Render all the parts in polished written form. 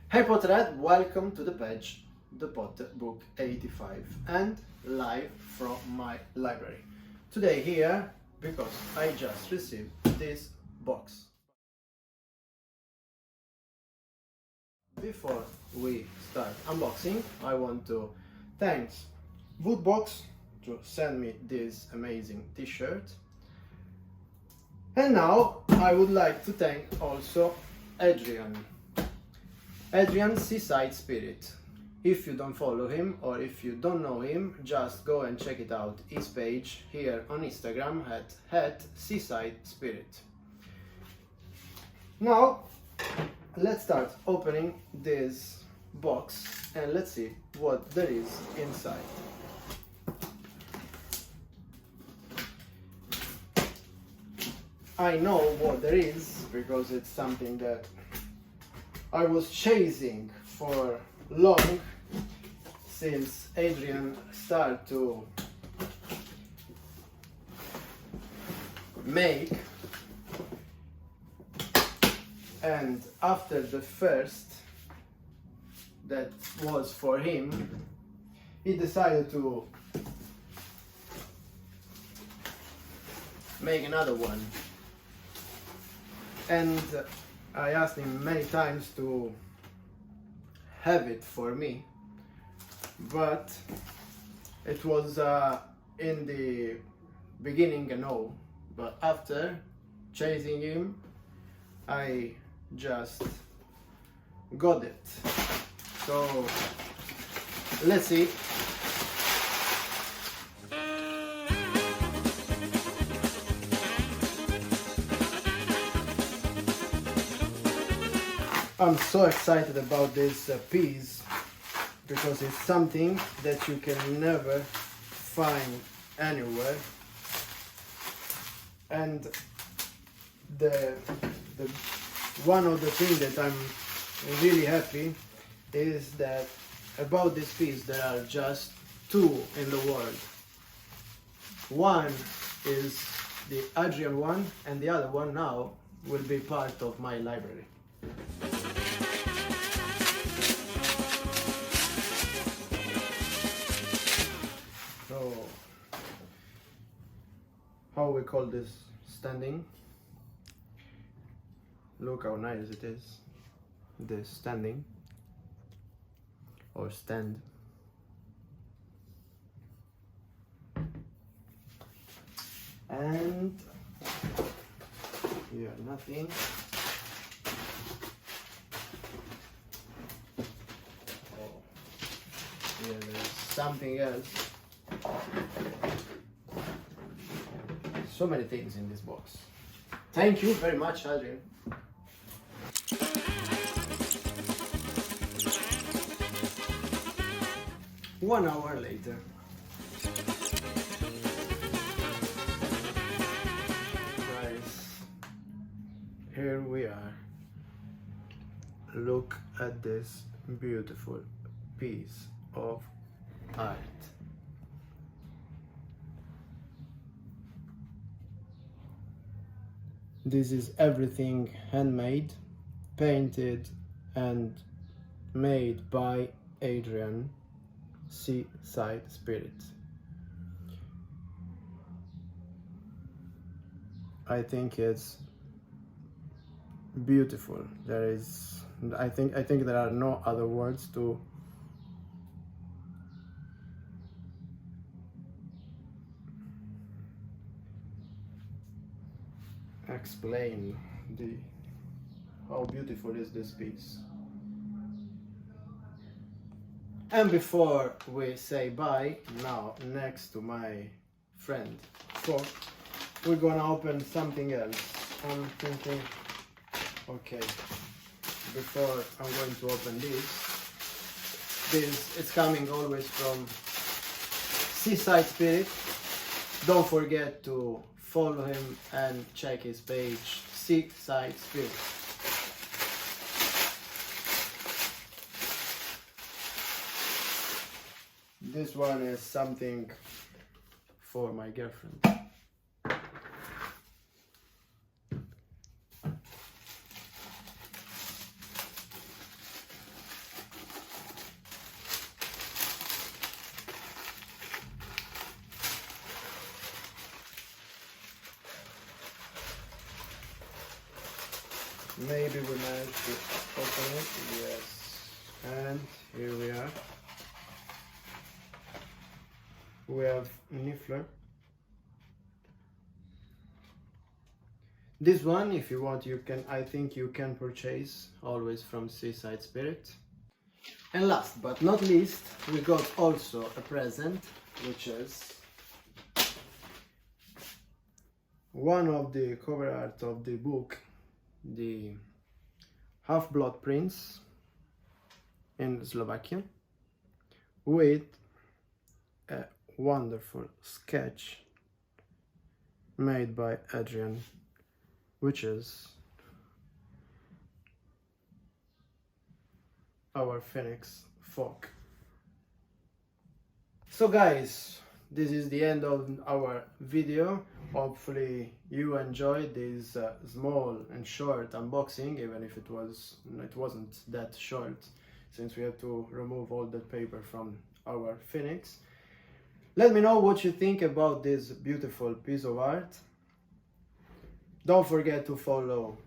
Hey Potterhead, welcome to the page, the Potter Book 85, and live from my library. Today here, because I just received this box. Before we start unboxing, I want to thank Woodbox to send me this amazing t-shirt. And now I would like to thank also Adrian Seaside Spirit. If you don't follow him or if you don't know him, just go and check it out, his page here on Instagram at Seaside Spirit. Now let's start opening this box and let's see what there is inside. I know what there is because it's something that I was chasing for long, since Adrian started to make, and after the first that was for him, he decided to make another one. And I asked him many times to have it for me, but it was in the beginning a no, but after chasing him I just got it. So let's see. I'm so excited about this piece because it's something that you can never find anywhere, and the one of the things that I'm really happy is that about this piece there are just two in the world. One is the Adrian one and the other one now will be part of my library. So, how we call this standing? Look how nice it is. This standing or stand. And here nothing. Here there's something else. So many things in this box. Thank you very much, Adrian. One hour later. Guys, here we are. Look at this beautiful piece of art. This is everything handmade, painted and made by Adrian Seaside Spirit. I think it's beautiful. I think there are no other words to explain how beautiful is this piece. And before we say bye, now next to my friend Fog, we're gonna open something else. I'm thinking, okay, before I'm going to open this it's coming always from Seaside Spirit. Don't forget to follow him and check his page, Seaside Spirit. This one is something for my girlfriend. Maybe we managed to open it. Yes. And here we are. We have Niffler. This one, if you want, you can. I think you can purchase always from Seaside Spirit. And last but not least, we got also a present, which is one of the cover art of the book, the Half-Blood Prince in Slovakia, with a wonderful sketch made by Adrian, which is our Pheonix folk. So guys, this is the end of our video. Hopefully you enjoyed this small and short unboxing, even if it wasn't that short, since we had to remove all that paper from our Pheonix. Let me know what you think about this beautiful piece of art. Don't forget to follow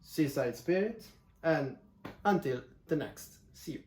Seaside Spirit, and until the next, see you.